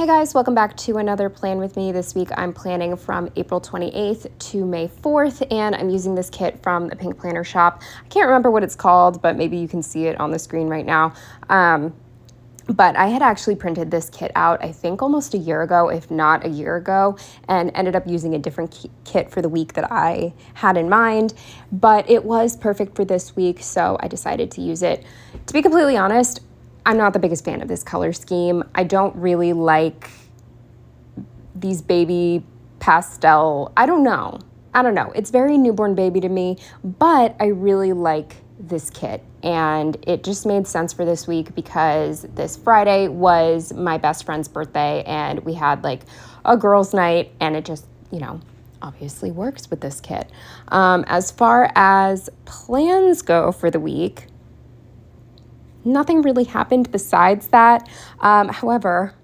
Hey guys, welcome back to another plan with me. This week I'm planning from April 28th to May 4th, and I'm using this kit from the PinkPlannerShop. I can't remember what it's called, but maybe you can see it on the screen right now. But I had actually printed this kit out, I think almost a year ago, if not a year ago, and ended up using a different kit for the week that I had in mind. But it was perfect for this week, so I decided to use it. To be completely honest, I'm not the biggest fan of this color scheme. I don't really like these baby pastel, I don't know. It's very newborn baby to me, but I really like this kit. And it just made sense for this week because this Friday was my best friend's birthday and we had like a girls' night, and it just, obviously works with this kit. As far as plans go for the week, nothing really happened besides that. However,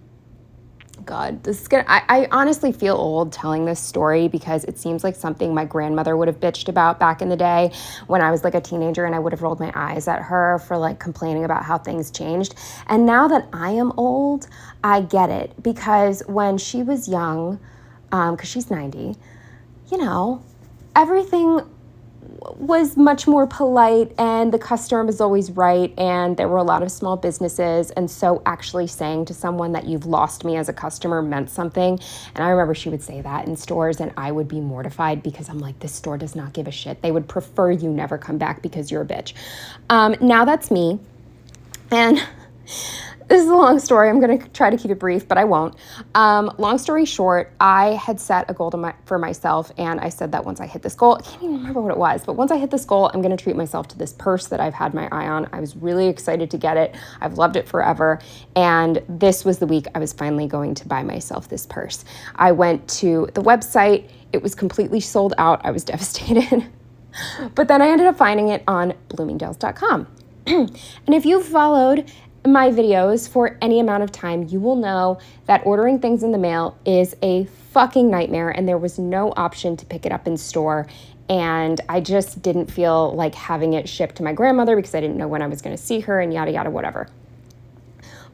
God, this is I honestly feel old telling this story because it seems like something my grandmother would have bitched about back in the day when I was like a teenager, and I would have rolled my eyes at her for like complaining about how things changed. And now that I am old, I get it, because when she was young, because she's 90, everything was much more polite and the customer was always right, and there were a lot of small businesses, and so actually saying to someone that you've lost me as a customer meant something. And I remember she would say that in stores and I would be mortified because I'm like, this store does not give a shit. They would prefer you never come back because you're a bitch. Now that's me, and this is a long story. I'm going to try to keep it brief, but I won't. Long story short, I had set a goal for myself, and I said that once I hit this goal, I can't even remember what it was, but once I hit this goal, I'm going to treat myself to this purse that I've had my eye on. I was really excited to get it. I've loved it forever, and this was the week I was finally going to buy myself this purse. I went to the website. It was completely sold out. I was devastated. But then I ended up finding it on bloomingdales.com. And if you've followed my videos for any amount of time, you will know that ordering things in the mail is a fucking nightmare, and there was no option to pick it up in store. And I just didn't feel like having it shipped to my grandmother because I didn't know when I was going to see her and yada, yada, whatever.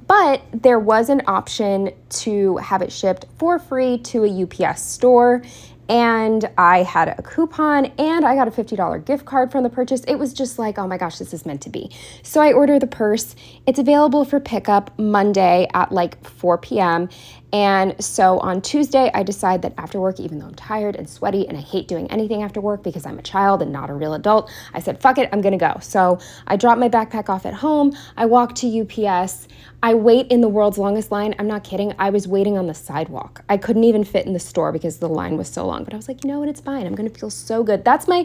But there was an option to have it shipped for free to a UPS store. And I had a coupon and I got a $50 gift card from the purchase. It was just like, oh my gosh, this is meant to be. So I ordered the purse. It's available for pickup Monday at like 4 p.m. And so on Tuesday, I decide that after work, even though I'm tired and sweaty and I hate doing anything after work because I'm a child and not a real adult, I said, fuck it, I'm gonna go. So I dropped my backpack off at home. I walk to UPS. I wait in the world's longest line. I'm not kidding. I was waiting on the sidewalk. I couldn't even fit in the store because the line was so long. But I was like, you know what? It's fine. I'm going to feel so good. That's my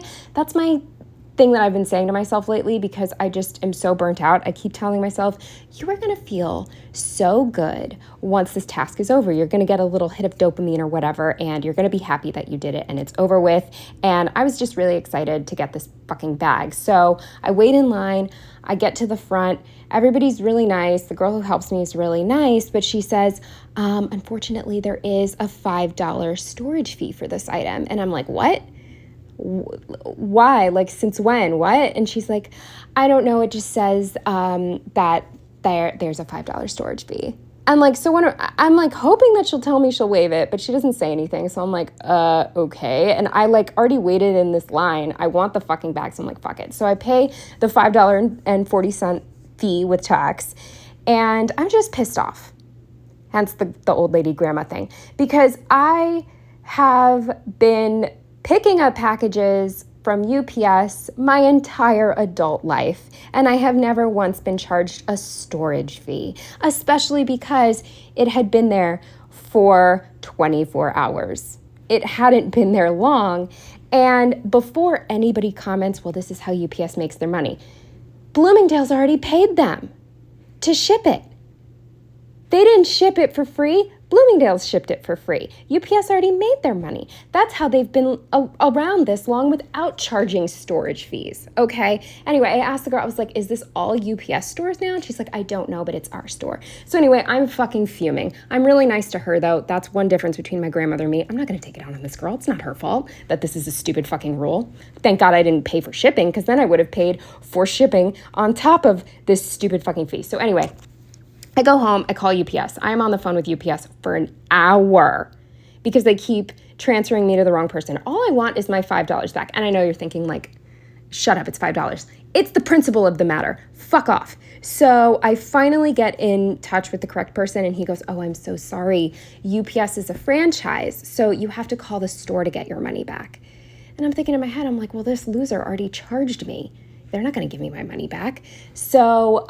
thing that I've been saying to myself lately because I just am so burnt out. I keep telling myself, you are going to feel so good once this task is over. You're going to get a little hit of dopamine or whatever, and you're going to be happy that you did it and it's over with. And I was just really excited to get this fucking bag. So I wait in line. I get to the front. Everybody's really nice. The girl who helps me is really nice, but she says, unfortunately, there is a $5 storage fee for this item. And I'm like, what? Why? Like, since when? What? And she's like, I don't know. It just says that there's a $5 storage fee. And like, so when I'm like hoping that she'll tell me she'll waive it, but she doesn't say anything. So I'm like, okay. And I like already waited in this line. I want the fucking bag. So I'm like, fuck it. So I pay the $5.40 fee with tax, and I'm just pissed off. Hence the old lady grandma thing, because I have been picking up packages from UPS my entire adult life, and I have never once been charged a storage fee, especially because it had been there for 24 hours. It hadn't been there long, and before anybody comments, well, this is how UPS makes their money, Bloomingdale's already paid them to ship it. They didn't ship it for free. Bloomingdale's shipped it for free. UPS already made their money. That's how they've been around this long without charging storage fees, okay? Anyway, I asked the girl, I was like, is this all UPS stores now? And she's like, I don't know, but it's our store. So anyway, I'm fucking fuming. I'm really nice to her, though. That's one difference between my grandmother and me. I'm not going to take it out on this girl. It's not her fault that this is a stupid fucking rule. Thank God I didn't pay for shipping, because then I would have paid for shipping on top of this stupid fucking fee. So anyway, I go home, I call UPS. I'm on the phone with UPS for an hour because they keep transferring me to the wrong person. All I want is my $5 back. And I know you're thinking like, shut up, it's $5. It's the principle of the matter. Fuck off. So I finally get in touch with the correct person and he goes, oh, I'm so sorry. UPS is a franchise, so you have to call the store to get your money back. And I'm thinking in my head, I'm like, well, this loser already charged me. They're not going to give me my money back. So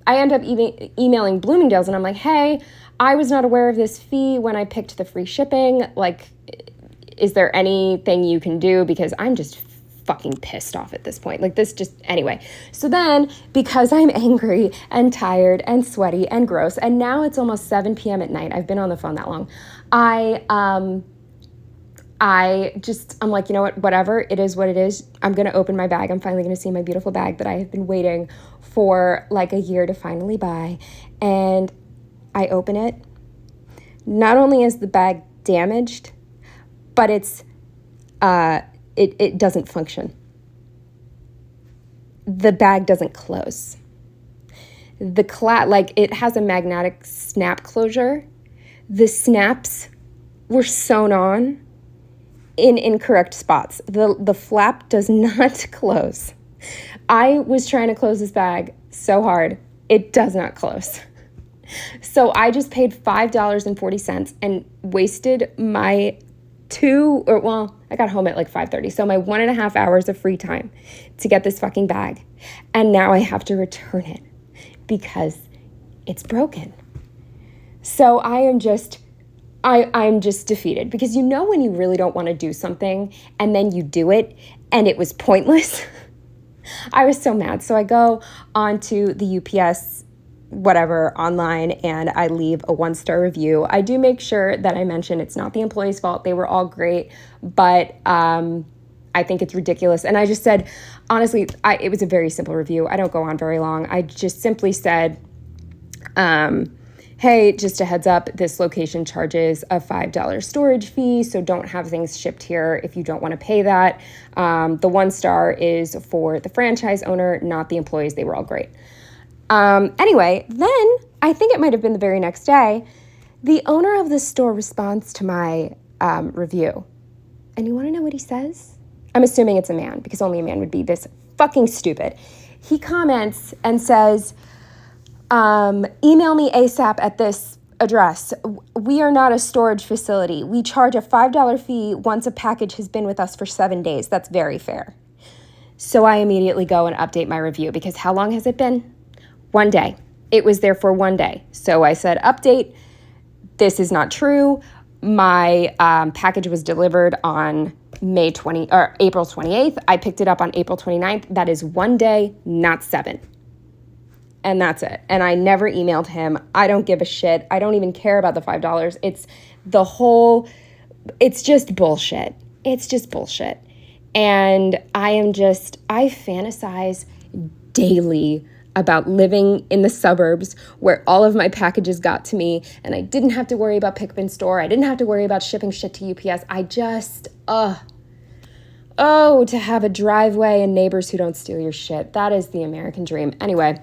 I end up emailing Bloomingdale's and I'm like, hey, I was not aware of this fee when I picked the free shipping. Like, is there anything you can do? Because I'm just fucking pissed off at this point. Like this just, anyway. So then, because I'm angry and tired and sweaty and gross, and now it's almost 7 p.m. at night. I've been on the phone that long. I'm like, you know what, whatever, it is what it is. I'm going to open my bag. I'm finally going to see my beautiful bag that I have been waiting for like a year to finally buy. And I open it. Not only is the bag damaged, but it doesn't function. The bag doesn't close. It has a magnetic snap closure. The snaps were sewn on in incorrect spots. The flap does not close. I was trying to close this bag so hard, it does not close. So I just paid $5.40 and wasted my I got home at like 5:30. So my 1.5 hours of free time to get this fucking bag. And now I have to return it because it's broken. So I'm just defeated because when you really don't want to do something and then you do it and it was pointless. I was so mad. So I go onto the UPS whatever online and I leave a 1-star review. I do make sure that I mention it's not the employee's fault. They were all great, but I think it's ridiculous. And I just said, honestly, it was a very simple review. I don't go on very long. I just simply said, hey, just a heads up, this location charges a $5 storage fee, so don't have things shipped here if you don't want to pay that. The 1-star is for the franchise owner, not the employees. They were all great. Anyway, then I think it might have been the very next day, the owner of the store responds to my review. And you want to know what he says? I'm assuming it's a man because only a man would be this fucking stupid. He comments and says, email me ASAP at this address. We are not a storage facility. We charge a $5 fee once a package has been with us for 7 days. That's very fair. So I immediately go and update my review because how long has it been? 1 day. It was there for 1 day. So I said, update, this is not true. My package was delivered on April 28th. I picked it up on April 29th. That is 1 day, not 7. And that's it. And I never emailed him. I don't give a shit. I don't even care about the $5. It's just bullshit. It's just bullshit. And I fantasize daily about living in the suburbs where all of my packages got to me and I didn't have to worry about pick up in store. I didn't have to worry about shipping shit to UPS. To have a driveway and neighbors who don't steal your shit. That is the American dream. Anyway,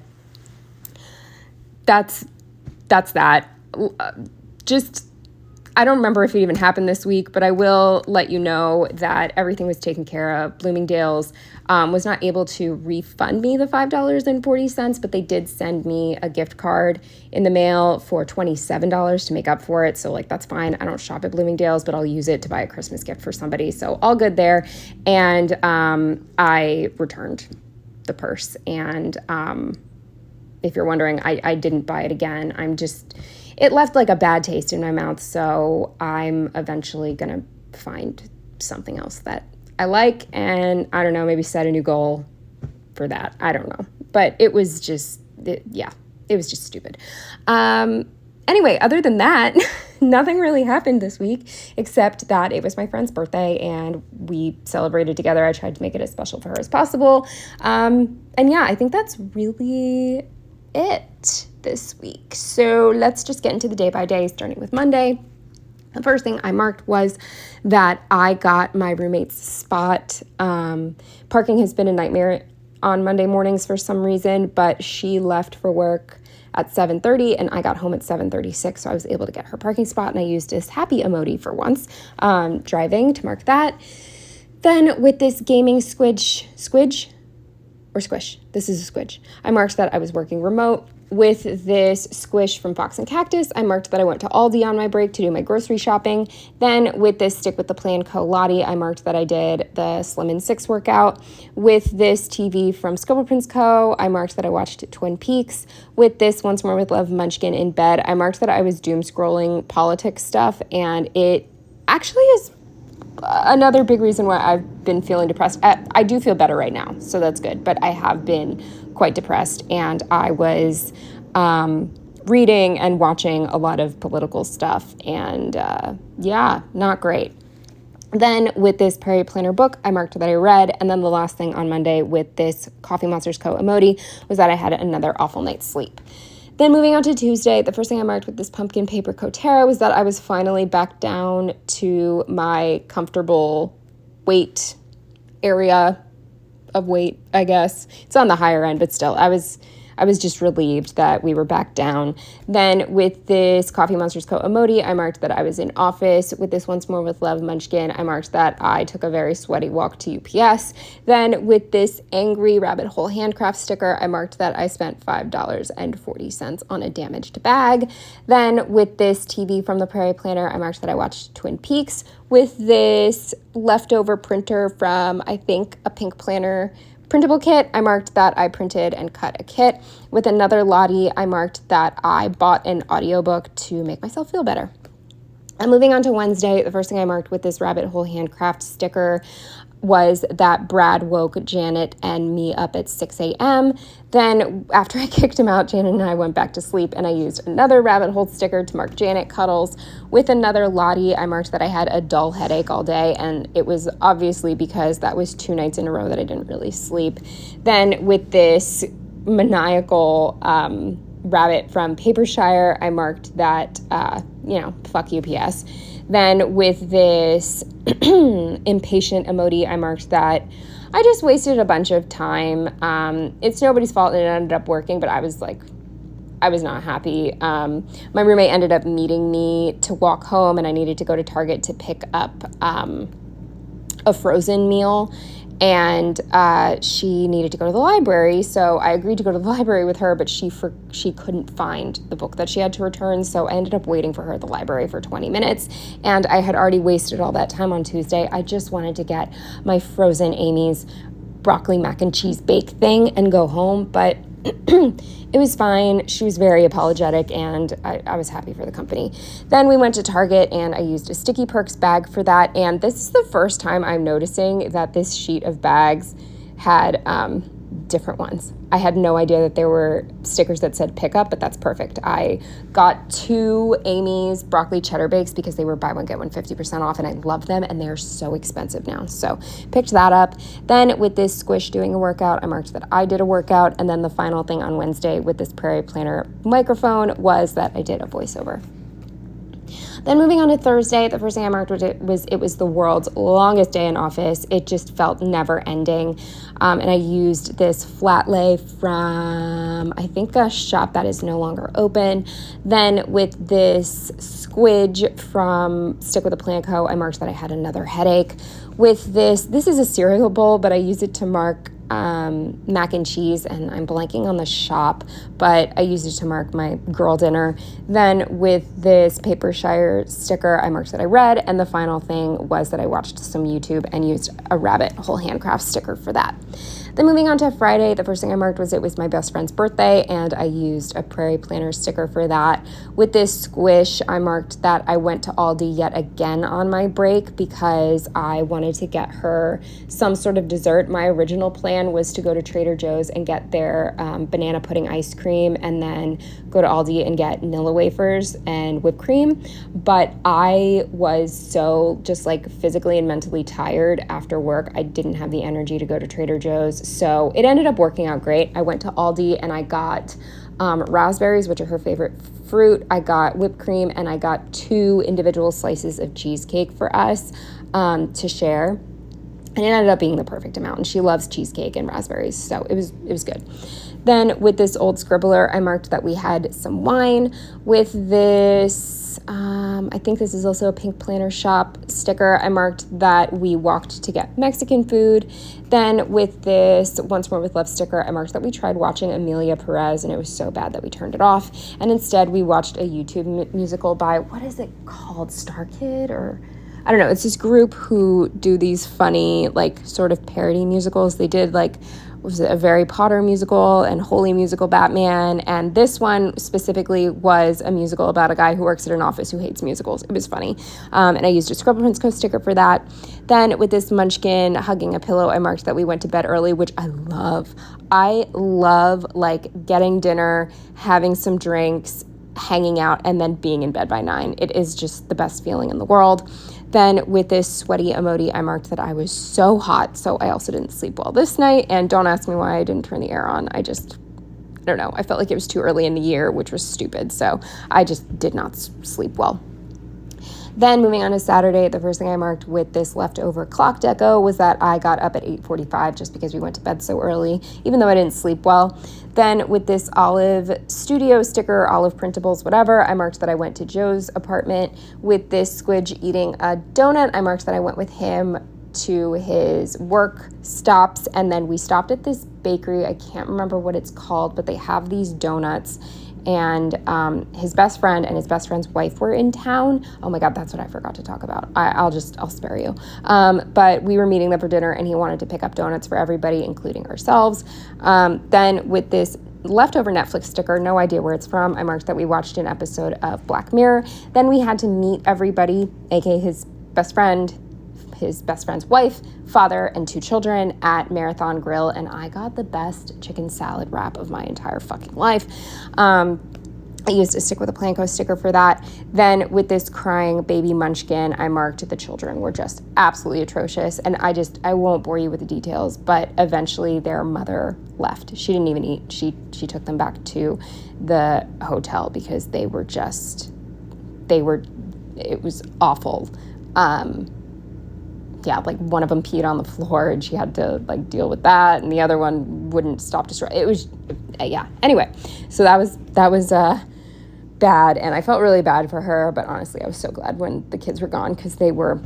that's that. I don't remember if it even happened this week, but I will let you know that everything was taken care of. Bloomingdale's was not able to refund me the $5.40, but they did send me a gift card in the mail for $27 to make up for it. So that's fine. I don't shop at Bloomingdale's, but I'll use it to buy a Christmas gift for somebody. So all good there. And I returned the purse. And if you're wondering, I didn't buy it again. It left a bad taste in my mouth, so I'm eventually going to find something else that I like and, I don't know, maybe set a new goal for that. I don't know. But it was just stupid. Anyway, other than that, nothing really happened this week except that it was my friend's birthday and we celebrated together. I tried to make it as special for her as possible. I think that's really it this week. So let's just get into the day by day, starting with Monday. The first thing I marked was that I got my roommate's spot. Parking has been a nightmare on Monday mornings for some reason, but she left for work at 7:30, and I got home at 7:36, so I was able to get her parking spot, and I used this happy emoji for once, driving to mark that. Then with this gaming squish, this is a squidge, I marked that I was working remote. With this squish from Fox and Cactus, I marked that I went to Aldi on my break to do my grocery shopping. Then with this Stick with the Plan Co. Lottie, I marked that I did the Slim in 6 workout. With this TV from Scribble Prints Co., I marked that I watched Twin Peaks. With this Once More with Love Munchkin in bed, I marked that I was doom scrolling politics stuff, and it actually is another big reason why I've been feeling depressed. I do feel better right now, so that's good, but I have been quite depressed, and I was reading and watching a lot of political stuff, and not great. Then with this Prairie Planner book, I marked that I read, and then the last thing on Monday with this Coffee Monsters Co. emoji was that I had another awful night's sleep. Then moving on to Tuesday, the first thing I marked with this pumpkin paper Coterra was that I was finally back down to my comfortable weight area of weight, I guess. It's on the higher end, but still, I was just relieved that we were back down. Then with this Coffee Monsters Co. emoji, I marked that I was in office. With this Once More with Love Munchkin, I marked that I took a very sweaty walk to UPS. Then with this Angry Rabbit Hole handcraft sticker, I marked that I spent $5.40 on a damaged bag. Then with this TV from the Prairie Planner, I marked that I watched Twin Peaks. With this leftover printer from, I think, a Pink Planner printable kit, I marked that I printed and cut a kit. With another Lottie, I marked that I bought an audiobook to make myself feel better. And moving on to Wednesday, the first thing I marked with this Rabbit Hole handcraft sticker was that Brad woke Janet and me up at 6 a.m. Then after I kicked him out, Janet and I went back to sleep, and I used another rabbit hole sticker to mark Janet cuddles. With another Lottie, I marked that I had a dull headache all day, and it was obviously because that was 2 nights in a row that I didn't really sleep. Then with this maniacal rabbit from Papershire, I marked that, fuck UPS. Then with this impatient emoji, I marked that I just wasted a bunch of time. It's nobody's fault, and it ended up working, but I was not happy. My roommate ended up meeting me to walk home, and I needed to go to Target to pick up a frozen meal. And she needed to go to the library, so I agreed to go to the library with her, but she couldn't find the book that she had to return, so I ended up waiting for her at the library for 20 minutes, and I had already wasted all that time on Tuesday. I just wanted to get my frozen Amy's broccoli mac and cheese bake thing and go home, but it was fine. She was very apologetic, and I was happy for the company. Then we went to Target, and I used a Sticky Perks bag for that, and this is the first time I'm noticing that this sheet of bags had different ones. I had no idea that there were stickers that said pickup, but that's perfect. I got 2 Amy's broccoli cheddar bakes because they were buy one, get one 50% off, and I love them, and they're so expensive now. So picked that up. Then with this Squish doing a workout, I marked that I did a workout, and then the final thing on Wednesday with this Prairie Planner microphone was that I did a voiceover. Then moving on to Thursday, the first thing I marked was it was the world's longest day in office. It just felt never ending. And I used this flat lay from, I think, a shop that is no longer open. Then with this squidge from Stick with the Plan Co., I marked that I had another headache. With this is a cereal bowl, but I use it to mark mac and cheese, and I'm blanking on the shop, but I used it to mark my girl dinner. Then with this Papershire sticker, I marked that I read, and the final thing was that I watched some YouTube and used a rabbit hole handcraft sticker for that. Then moving on to Friday, the first thing I marked was it was my best friend's birthday, and I used a Prairie Planner sticker for that. With this squish, I marked that I went to Aldi yet again on my break because I wanted to get her some sort of dessert. My original plan was to go to Trader Joe's and get their banana pudding ice cream, and then go to Aldi and get Nilla wafers and whipped cream. But I was so just like physically and mentally tired after work. I didn't have the energy to go to Trader Joe's. So it ended up working out great. I went to Aldi and I got raspberries, which are her favorite fruit. I got whipped cream, and I got 2 individual slices of cheesecake for us to share. And it ended up being the perfect amount. And she loves cheesecake and raspberries, so it was good. Then with this old scribbler, I marked that we had some wine. With this, I think this is also a PinkPlannerShop sticker, I marked that we walked to get Mexican food. Then with this Once More with Love sticker, I marked that we tried watching Amelia Perez and it was so bad that we turned it off. And instead we watched a YouTube musical by, what is it called? Star Kid or... I don't know, it's this group who do these funny, like, sort of parody musicals. They did, like, was it a Harry Potter musical and Holy Musical Batman, and this one specifically was a musical about a guy who works at an office who hates musicals. It was funny, and I used a Scrubber Prince Co sticker for that. Then with this munchkin hugging a pillow, I marked that we went to bed early, which I love. I love, like, getting dinner, having some drinks, hanging out, and then being in bed by 9. It is just the best feeling in the world. Then with this sweaty emoji, I marked that I was so hot, so I also didn't sleep well this night. And don't ask me why I didn't turn the air on. I don't know. I felt like it was too early in the year, which was stupid. So I just did not sleep well. Then moving on to Saturday, the first thing I marked with this leftover clock deco was that I got up at 8:45 just because we went to bed so early, even though I didn't sleep well. Then with this olive studio sticker, olive printables, whatever, I marked that I went to Joe's apartment. With this squidge eating a donut, I marked that I went with him to his work stops, and then we stopped at this bakery. I can't remember what it's called, but they have these donuts, and his best friend and his best friend's wife were in town. Oh my God, that's what I forgot to talk about. I'll spare you. But we were meeting them for dinner, and he wanted to pick up donuts for everybody, including ourselves. Then with this leftover Netflix sticker, no idea where it's from, I marked that we watched an episode of Black Mirror. Then we had to meet everybody, aka his best friend, his best friend's wife, father, and 2 children at Marathon Grill, and I got the best chicken salad wrap of my entire fucking life. I used a Stick with a Planko sticker for that. Then with this crying baby munchkin, I marked the children were just absolutely atrocious, and I won't bore you with the details, but eventually their mother left. She didn't even eat. She took them back to the hotel because it was awful. Yeah, like one of them peed on the floor and she had to like deal with that, and the other one wouldn't stop destroying. It was, yeah. Anyway, so that was bad, and I felt really bad for her. But honestly, I was so glad when the kids were gone because they were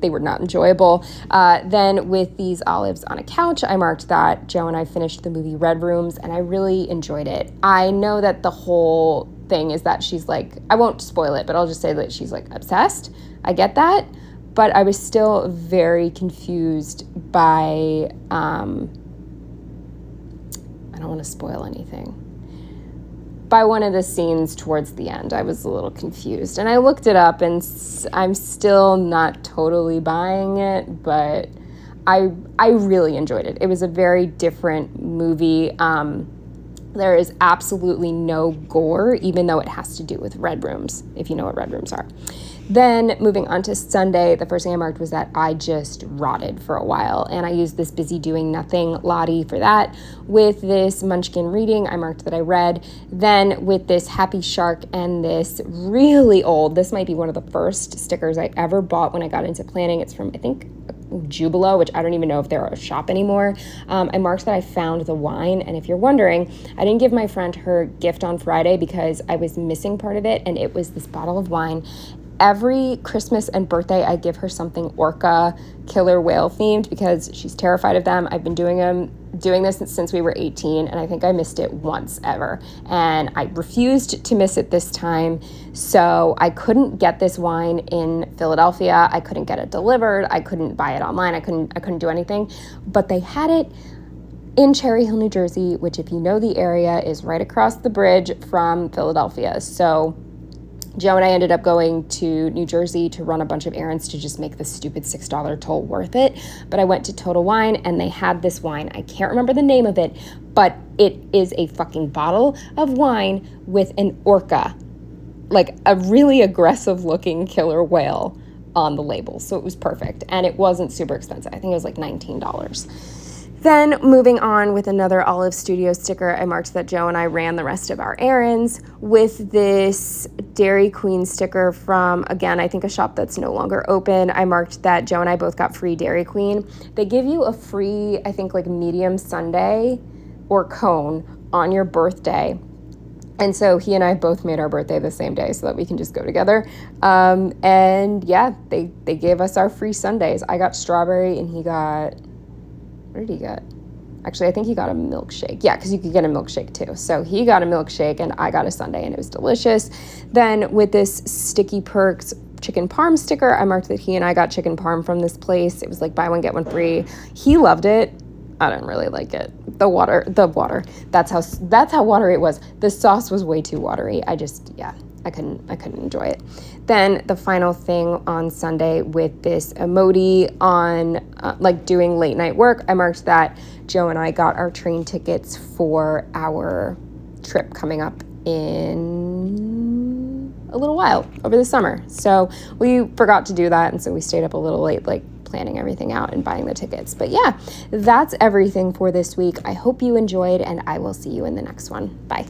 not enjoyable. Then with these olives on a couch, I marked that Joe and I finished the movie Red Rooms, and I really enjoyed it. I know that the whole thing is that she's like, I won't spoil it, but I'll just say that she's like obsessed. I get that. But I was still very confused by, I don't want to spoil anything, by one of the scenes towards the end. I was a little confused. And I looked it up, and I'm still not totally buying it, but I really enjoyed it. It was a very different movie. There is absolutely no gore, even though it has to do with red rooms, if you know what red rooms are. Then moving on to Sunday, the first thing I marked was that I just rotted for a while, and I used this busy doing nothing Lottie for that. With this munchkin reading, I marked that I read. Then with this happy shark and this really old, this might be one of the first stickers I ever bought when I got into planning. It's from, I think, Jubilo, which I don't even know if they're a shop anymore. I marked that I found the wine, and if you're wondering, I didn't give my friend her gift on Friday because I was missing part of it, and it was this bottle of wine. Every Christmas and birthday, I give her something orca, killer whale themed because she's terrified of them. I've been doing this since we were 18, and I think I missed it once ever. And I refused to miss it this time. So I couldn't get this wine in Philadelphia. I couldn't get it delivered. I couldn't buy it online. I couldn't do anything. But they had it in Cherry Hill, New Jersey, which, if you know the area, is right across the bridge from Philadelphia. So Joe and I ended up going to New Jersey to run a bunch of errands to just make the stupid $6 toll worth it. But I went to Total Wine, and they had this wine. I can't remember the name of it, but it is a fucking bottle of wine with an orca, like a really aggressive looking killer whale on the label. So it was perfect, and it wasn't super expensive. I think it was like $19. Then moving on with another Olive Studio sticker, I marked that Joe and I ran the rest of our errands. With this Dairy Queen sticker from, again, I think a shop that's no longer open, I marked that Joe and I both got free Dairy Queen. They give you a free, I think, like medium sundae or cone on your birthday. And so he and I both made our birthday the same day so that we can just go together. And yeah, they gave us our free sundaes. I got strawberry and he got, what did he get? Actually, I think he got a milkshake. Yeah, because you could get a milkshake too. So he got a milkshake and I got a sundae, and it was delicious. Then with this Sticky Perks chicken parm sticker, I marked that he and I got chicken parm from this place. It was like buy one, get one free. He loved it. I didn't really like it. The water, that's how watery it was. The sauce was way too watery. I couldn't enjoy it. Then the final thing on Sunday with this emoji on like doing late night work, I marked that Joe and I got our train tickets for our trip coming up in a little while over the summer. So we forgot to do that, and so we stayed up a little late, like planning everything out and buying the tickets. But yeah, that's everything for this week. I hope you enjoyed, and I will see you in the next one. Bye.